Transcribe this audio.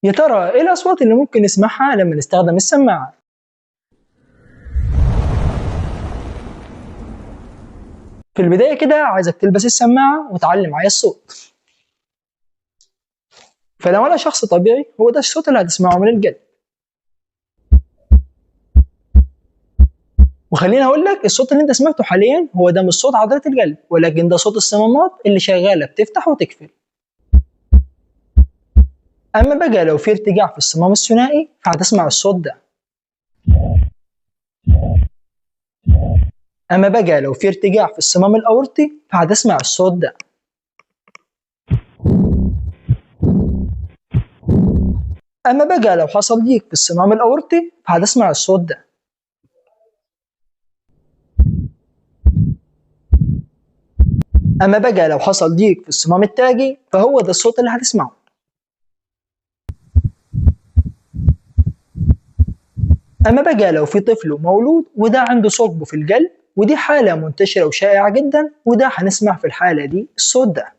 يا ترى إيه الأصوات اللي ممكن نسمعها لما نستخدم السماعة؟ في البداية كده عايزك تلبس السماعة وتعلم معايا الصوت. فلو أنا شخص طبيعي هو ده الصوت اللي هتسمعه من القلب. وخليني أقول لك الصوت اللي أنت سمعته حاليا هو ده مش صوت عضلة القلب، ولكن ده صوت الصمامات اللي شغالة بتفتح وتقفل. أما بقى لو في ارتجاع في الصمام الثنائي فهتسمع الصوت ده. أما بقى لو في ارتجاع في الصمام الأورطي فهتسمع الصوت ده. أما بقى لو حصل ضيق في الصمام الأورطي فهتسمع الصوت ده. أما بقى لو حصل ضيق في الصمام التاجي فهو ده الصوت اللي هتسمعه. أما بقى لو في طفل مولود وده عنده ثقب في القلب، ودي حالة منتشرة وشائعة جدا، وده هنسمع في الحالة دي الصوت ده.